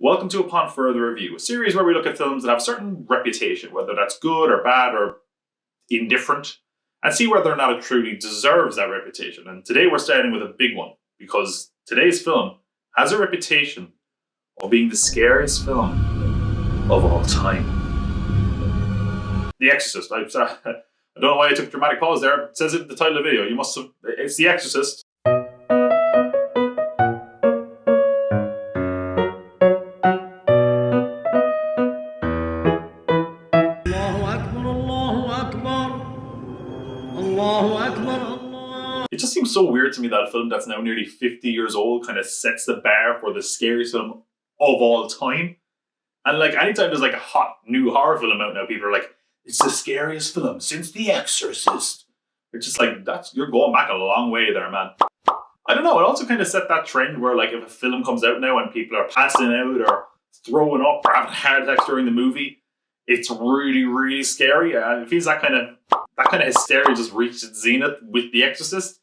Welcome to Upon Further Review, a series where we look at films that have a certain reputation, whether that's good or bad or indifferent, and see whether or not it truly deserves that reputation. And today we're starting with a big one, because today's film has a reputation of being the scariest film of all time. The Exorcist. I don't know why I took a dramatic pause there. It says it in the title of the video. You must have... It's The Exorcist. It just seems so weird to me that a film that's now nearly 50 years old kind of sets the bar for the scariest film of all time. And like anytime there's like a hot new horror film out now, people are like, it's the scariest film since The Exorcist. It's just like, you're going back a long way there, man. I don't know, it also kind of set that trend where like if a film comes out now and people are passing out or throwing up or having heart attacks during the movie, it's really, really scary. And it feels that kind of hysteria just reached its zenith with The Exorcist.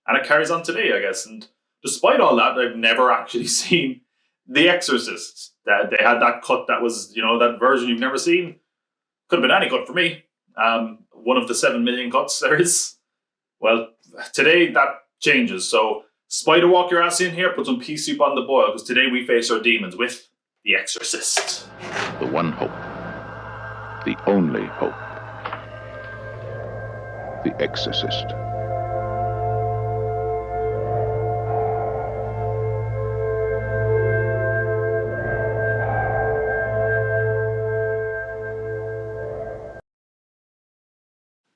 And it carries on today, I guess. And despite all that, I've never actually seen The Exorcist. They had that cut that was, that version you've never seen. Could have been any cut for me. One of the 7 million cuts there is. Well, today that changes. So, spider walk your ass in here, put some pea soup on the boil, because today we face our demons with The Exorcist. The one hope. The only hope. The Exorcist.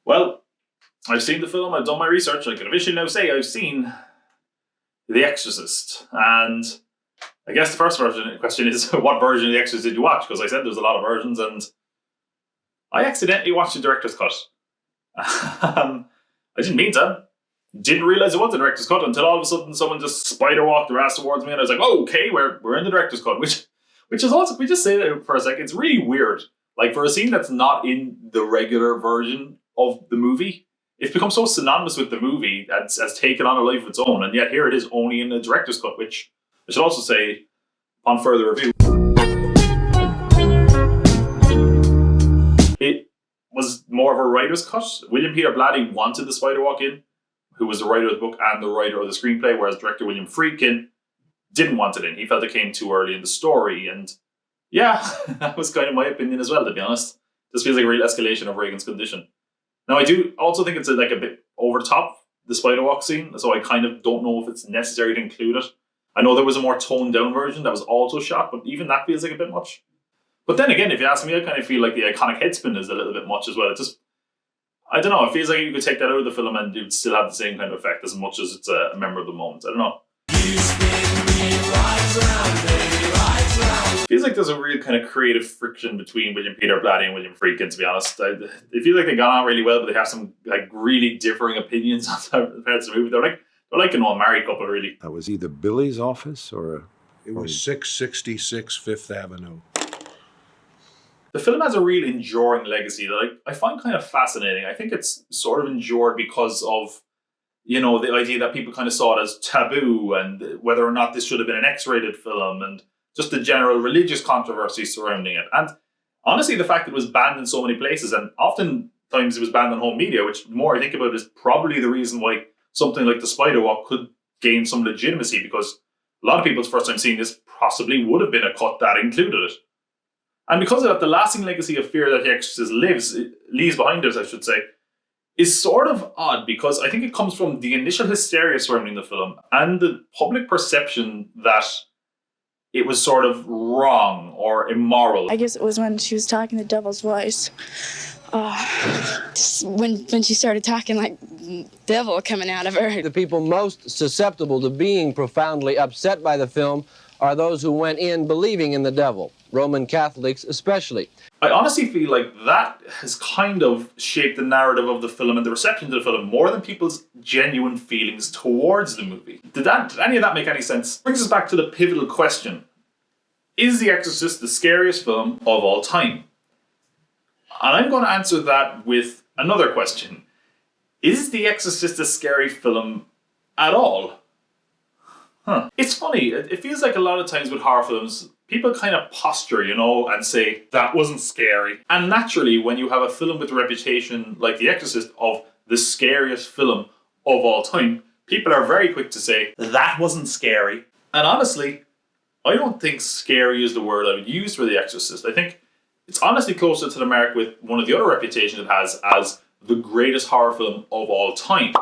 Well, I've seen the film, I've done my research, I can officially now say I've seen The Exorcist. And I guess the first question is, what version of The Exorcist did you watch? Because I said there's a lot of versions, and I accidentally watched the director's cut. I didn't mean to. Didn't realise it was a director's cut until all of a sudden someone just spider walked their ass towards me, and I was like, oh, okay, we're in the director's cut, which is also, can we just say that for a second, it's really weird. Like, for a scene that's not in the regular version of the movie, it's become so synonymous with the movie as taken on a life of its own, and yet here it is only in the director's cut, which I should also say, upon further review, it was more of a writer's cut. William Peter Blatty wanted the spider walk in, who was the writer of the book and the writer of the screenplay, whereas director William Friedkin didn't want it in. He felt it came too early in the story, and yeah, that was kind of my opinion as well, to be honest. This feels like a real escalation of Reagan's condition. Now, I do also think it's a bit over the top, the spider walk scene, so I kind of don't know if it's necessary to include it. I know there was a more toned down version that was also shot, but even that feels like a bit much. But then again, if you ask me, I kind of feel like the iconic headspin is a little bit much as well. It just, I don't know, it feels like you could take that out of the film and you'd still have the same kind of effect as much as it's a memorable moment. I don't know. You spin me right around, baby, right around. Feels like there's a real kind of creative friction between William Peter Blatty and William Friedkin, to be honest. It feels like they got on really well, but they have some like really differing opinions on certain parts of the movie. They're like an old married couple, really. That was either Billy's office or... It was 666 Fifth Avenue. The film has a real enduring legacy that I find kind of fascinating. I think it's sort of endured because of, the idea that people kind of saw it as taboo, and whether or not this should have been an X-rated film, and just the general religious controversy surrounding it. And honestly, the fact that it was banned in so many places, and oftentimes it was banned on home media, which the more I think about it is probably the reason why something like The Spider Walk could gain some legitimacy, because a lot of people's first time seeing this possibly would have been a cut that included it. And because of that, the lasting legacy of fear that The Exorcist leaves behind us, I should say, is sort of odd, because I think it comes from the initial hysteria surrounding the film and the public perception that it was sort of wrong or immoral. I guess it was when she was talking the devil's voice. When she started talking like devil coming out of her. The people most susceptible to being profoundly upset by the film are those who went in believing in the devil, Roman Catholics especially. I honestly feel like that has kind of shaped the narrative of the film and the reception to the film more than people's genuine feelings towards the movie. Did any of that make any sense? Brings us back to the pivotal question. Is The Exorcist the scariest film of all time? And I'm going to answer that with another question. Is The Exorcist a scary film at all? It's funny. It feels like a lot of times with horror films, people kind of posture, and say, that wasn't scary. And naturally, when you have a film with a reputation like The Exorcist of the scariest film of all time, people are very quick to say, that wasn't scary. And honestly, I don't think scary is the word I would use for The Exorcist. I think it's honestly closer to the mark with one of the other reputations it has as the greatest horror film of all time.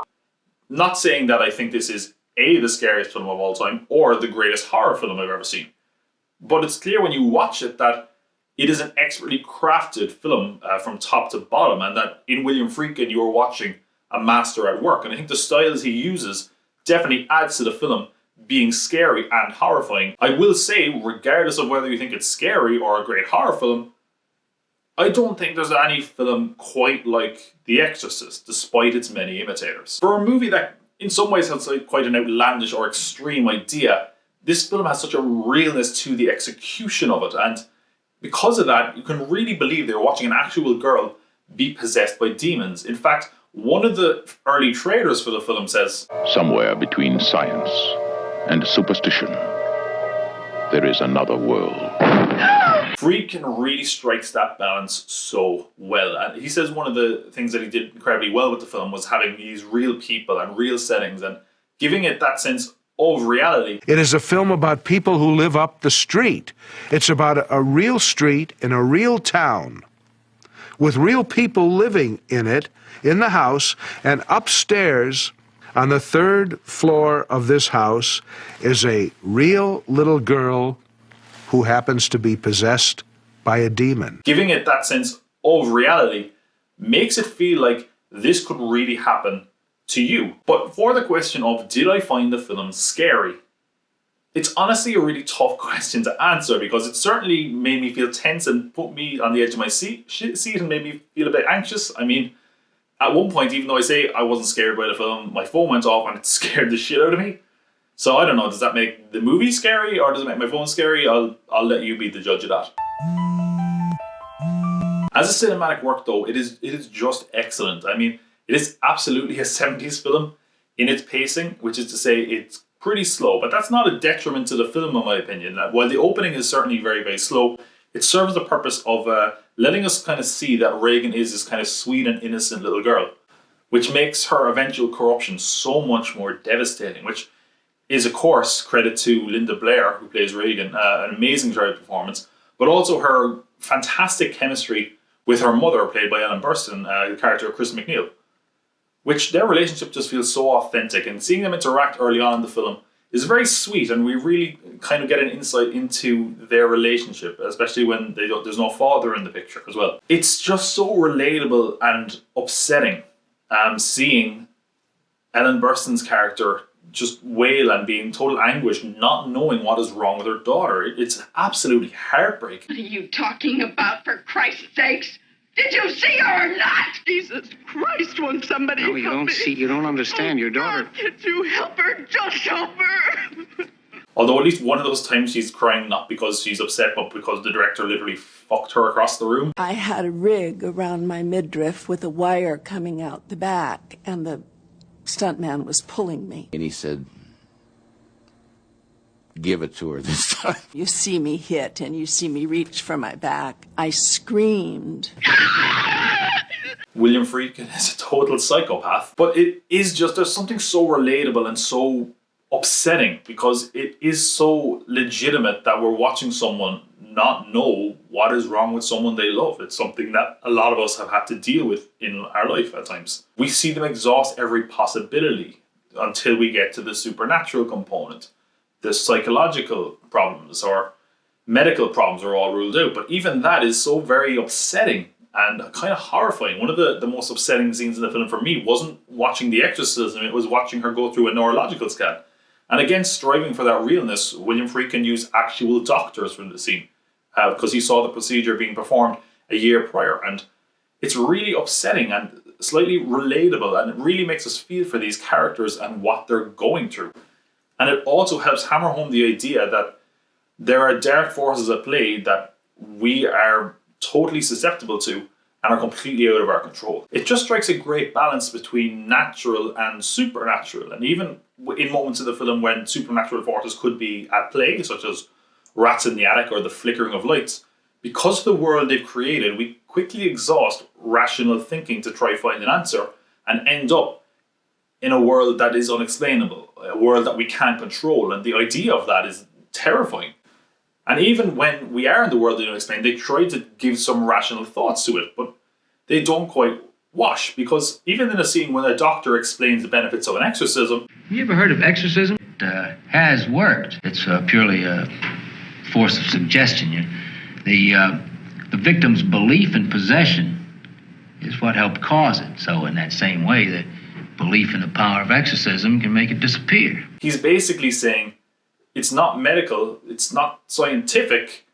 Not saying that I think this is the scariest film of all time or the greatest horror film I've ever seen. But it's clear when you watch it that it is an expertly crafted film from top to bottom, and that in William Friedkin you are watching a master at work. And I think the styles he uses definitely adds to the film being scary and horrifying. I will say, regardless of whether you think it's scary or a great horror film, I don't think there's any film quite like The Exorcist, despite its many imitators. For a movie that in some ways has quite an outlandish or extreme idea, this film has such a realness to the execution of it, and because of that, you can really believe they're watching an actual girl be possessed by demons. In fact, one of the early trailers for the film says, Somewhere between science and superstition, there is another world. Friedkin really strikes that balance so well. And he says one of the things that he did incredibly well with the film was having these real people and real settings and giving it that sense of reality. It is a film about people who live up the street. It's about a real street in a real town with real people living in it, in the house, and upstairs on the 3rd floor of this house is a real little girl who happens to be possessed by a demon. Giving it that sense of reality makes it feel like this could really happen to you. But for the question of, did I find the film scary? It's honestly a really tough question to answer, because it certainly made me feel tense and put me on the edge of my seat and made me feel a bit anxious. I mean, at one point, even though I say I wasn't scared by the film, my phone went off and it scared the shit out of me. So I don't know, does that make the movie scary or does it make my phone scary? I'll let you be the judge of that. As a cinematic work though, it is just excellent. I mean, it is absolutely a 70s film in its pacing, which is to say it's pretty slow, but that's not a detriment to the film in my opinion. While the opening is certainly very, very slow, it serves the purpose of letting us kind of see that Regan is this kind of sweet and innocent little girl, which makes her eventual corruption so much more devastating, which is, of course, credit to Linda Blair, who plays Regan, an amazing child performance, but also her fantastic chemistry with her mother, played by Ellen Burstyn, the character of Chris McNeil, which their relationship just feels so authentic, and seeing them interact early on in the film is very sweet, and we really kind of get an insight into their relationship, especially when there's no father in the picture as well. It's just so relatable and upsetting seeing Ellen Burstyn's character just wail and be in total anguish, not knowing what is wrong with her daughter. It's absolutely heartbreaking. What are you talking about, for Christ's sakes? Did you see her or not? Jesus Christ, won't somebody help me? You don't understand. Your daughter. God, could you help her? Just help her. Although at least one of those times she's crying not because she's upset, but because the director literally fucked her across the room. I had a rig around my midriff with a wire coming out the back, and the stuntman was pulling me. And he said, give it to her this time. You see me hit, and you see me reach for my back. I screamed. William Friedkin is a total psychopath, but it is just, there's something so relatable and so upsetting, because it is so legitimate that we're watching someone not know what is wrong with someone they love. It's something that a lot of us have had to deal with in our life at times. We see them exhaust every possibility until we get to the supernatural component. The psychological problems or medical problems are all ruled out, but even that is so very upsetting and kind of horrifying. One of the most upsetting scenes in the film for me wasn't watching the exorcism, it was watching her go through a neurological scan. And again, striving for that realness, William Friedkin used actual doctors for the scene because he saw the procedure being performed a year prior. And it's really upsetting and slightly relatable, and it really makes us feel for these characters and what they're going through. And it also helps hammer home the idea that there are dark forces at play that we are totally susceptible to and are completely out of our control. It just strikes a great balance between natural and supernatural, and even in moments of the film when supernatural forces could be at play, such as rats in the attic or the flickering of lights, because of the world they've created, we quickly exhaust rational thinking to try find an answer and end up in a world that is unexplainable, a world that we can't control. And the idea of that is terrifying. And even when we are in the world that is unexplained, they try to give some rational thoughts to it, but they don't quite wash, because even in a scene when a doctor explains the benefits of an exorcism... You ever heard of exorcism? It has worked. It's purely a force of suggestion. The victim's belief in possession is what helped cause it. So in that same way, the belief in the power of exorcism can make it disappear. He's basically saying, it's not medical, it's not scientific,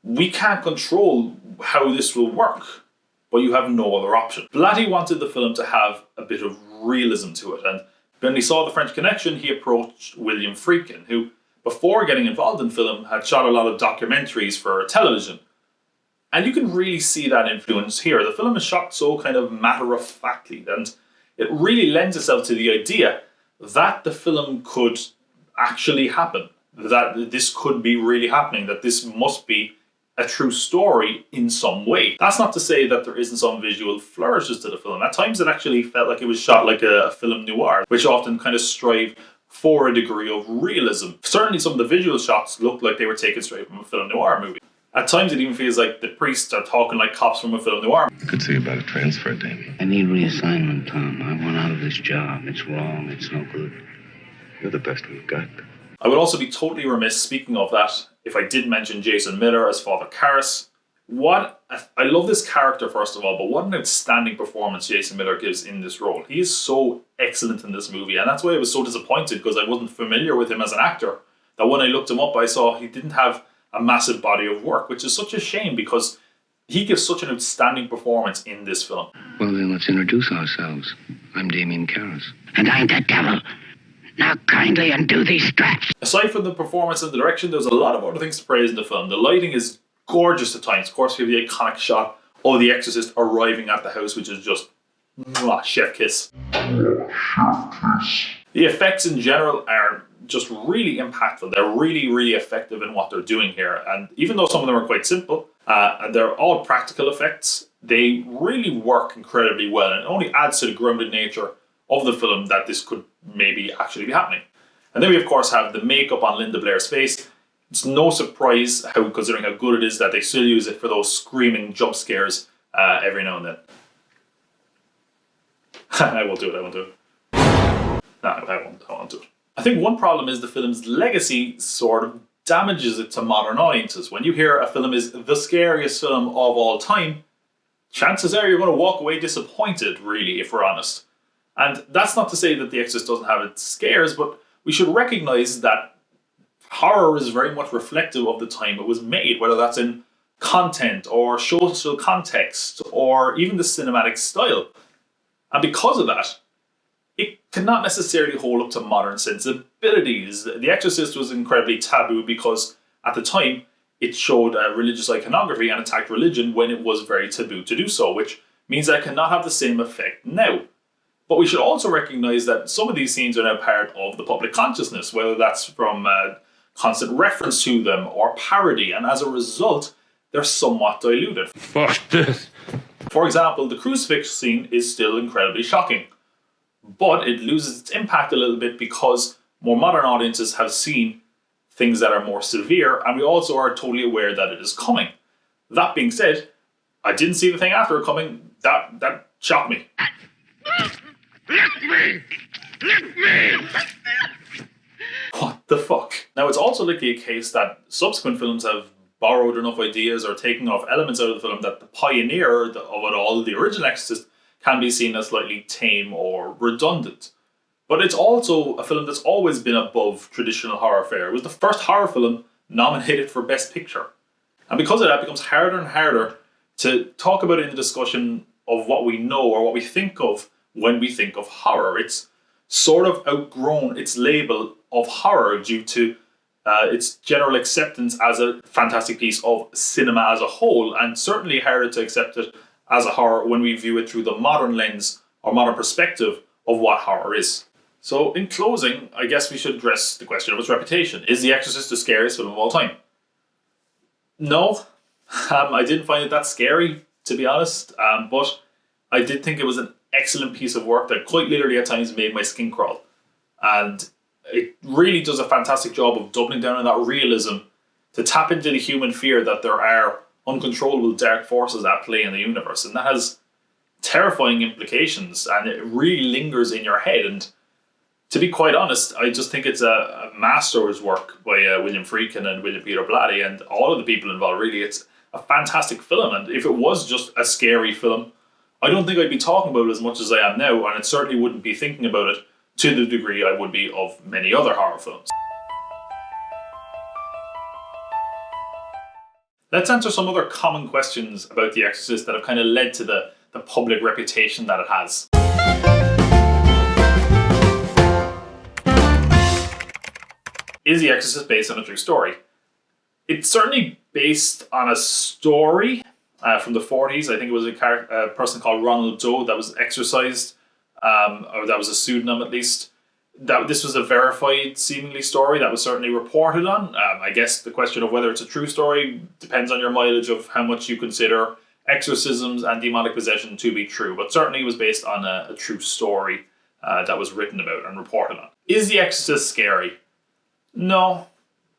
we can't control how this will work, but you have no other option. Blatty wanted the film to have a bit of realism to it, and when he saw The French Connection, he approached William Friedkin, who, before getting involved in film, had shot a lot of documentaries for television. And you can really see that influence here. The film is shot so kind of matter-of-factly, and it really lends itself to the idea that the film could actually happen, that this could be really happening, that this must be a true story in some way. That's not to say that there isn't some visual flourishes to the film. At times it actually felt like it was shot like a film noir, which often kind of strive for a degree of realism. Certainly some of the visual shots looked like they were taken straight from a film noir movie. At times it even feels like the priests are talking like cops from a film noir. Could see about a transfer, Damien. I need reassignment, Tom. I want out of this job. It's wrong. It's no good. You're the best we've got. I would also be totally remiss, speaking of that, if I did mention Jason Miller as Father Karras. I love this character, first of all, but what an outstanding performance Jason Miller gives in this role. He is so excellent in this movie, and that's why I was so disappointed, because I wasn't familiar with him as an actor, that when I looked him up, I saw he didn't have a massive body of work, which is such a shame, because he gives such an outstanding performance in this film. Well, then let's introduce ourselves. I'm Damien Karras. And I'm the devil. Now kindly undo these straps. Aside from the performance and the direction, there's a lot of other things to praise in the film. The lighting is gorgeous at times. Of course, we have the iconic shot of the Exorcist arriving at the house, which is just chef kiss. The effects in general are just really impactful. They're really, really effective in what they're doing here. And even though some of them are quite simple, and they're all practical effects, they really work incredibly well, and it only adds to the grounded nature of the film that this could maybe actually be happening. And then we of course have the makeup on Linda Blair's face. It's no surprise, considering how good it is, that they still use it for those screaming jump scares every now and then. I won't do it. No, I won't do it. I think one problem is the film's legacy sort of damages it to modern audiences. When you hear a film is the scariest film of all time, chances are you're going to walk away disappointed, really, if we're honest. And that's not to say that The Exorcist doesn't have its scares, but we should recognise that horror is very much reflective of the time it was made, whether that's in content or social context or even the cinematic style. And because of that, it cannot necessarily hold up to modern sensibilities. The Exorcist was incredibly taboo because at the time it showed religious iconography and attacked religion when it was very taboo to do so, which means that it cannot have the same effect now. But we should also recognise that some of these scenes are now part of the public consciousness, whether that's from constant reference to them or parody, and as a result, they're somewhat diluted. Fuck this. For example, the crucifix scene is still incredibly shocking, but it loses its impact a little bit because more modern audiences have seen things that are more severe, and we also are totally aware that it is coming. That being said, I didn't see the thing after it coming. That shocked me. Lift me! Lift me! What the fuck? Now, it's also likely a case that subsequent films have borrowed enough ideas or taken enough elements out of the film that the pioneer of it all, the original Exorcist, can be seen as slightly tame or redundant. But it's also a film that's always been above traditional horror fare. It was the first horror film nominated for Best Picture. And because of that, it becomes harder and harder to talk about it in the discussion of what we know or what we think of when we think of horror. It's sort of outgrown its label of horror due to its general acceptance as a fantastic piece of cinema as a whole, and certainly harder to accept it as a horror when we view it through the modern lens or modern perspective of what horror is. So in closing, I guess we should address the question of its reputation. Is The Exorcist the scariest film of all time? No, I didn't find it that scary, to be honest, but I did think it was an excellent piece of work that quite literally at times made my skin crawl. And it really does a fantastic job of doubling down on that realism to tap into the human fear that there are uncontrollable dark forces at play in the universe. And that has terrifying implications, and it really lingers in your head. And to be quite honest, I just think it's a master's work by William Friedkin and William Peter Blatty and all of the people involved. Really, it's a fantastic film. And if it was just a scary film, I don't think I'd be talking about it as much as I am now, and I certainly wouldn't be thinking about it to the degree I would be of many other horror films. Let's answer some other common questions about The Exorcist that have kind of led to the public reputation that it has. Is The Exorcist based on a true story? It's certainly based on a story from the 40s. I think it was a person called Ronald Doe that was exorcised, or that was a pseudonym at least. This was a verified, seemingly story that was certainly reported on. I guess the question of whether it's a true story depends on your mileage of how much you consider exorcisms and demonic possession to be true, but certainly it was based on a true story that was written about and reported on. Is The Exorcist scary? No,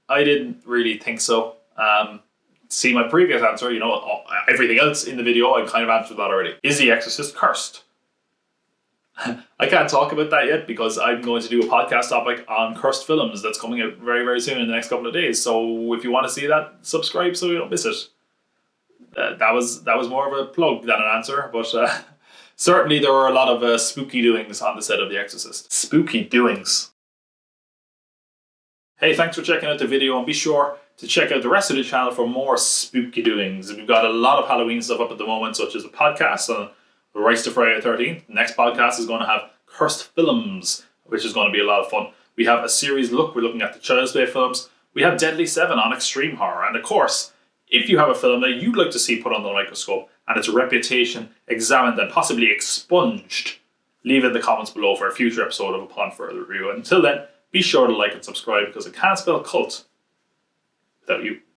I didn't really think so. See my previous answer, everything else in the video, I kind of answered that already. Is The Exorcist cursed? I can't talk about that yet because I'm going to do a podcast topic on cursed films that's coming out very, very soon in the next couple of days. So if you want to see that, subscribe so you don't miss it. That was more of a plug than an answer, but certainly there were a lot of spooky doings on the set of The Exorcist. Spooky doings. Hey, thanks for checking out the video, and be sure to check out the rest of the channel for more spooky doings. We've got a lot of Halloween stuff up at the moment, such as a podcast on the rights to Friday the 13th. The next podcast is going to have cursed films, which is going to be a lot of fun. We have a series look. We're looking at the Child's Play films. We have Deadly 7 on extreme horror. And of course, if you have a film that you'd like to see put under the microscope and its reputation examined and possibly expunged, leave it in the comments below for a future episode of Upon Further Review. Until then, be sure to like and subscribe because I can't spell cult without you.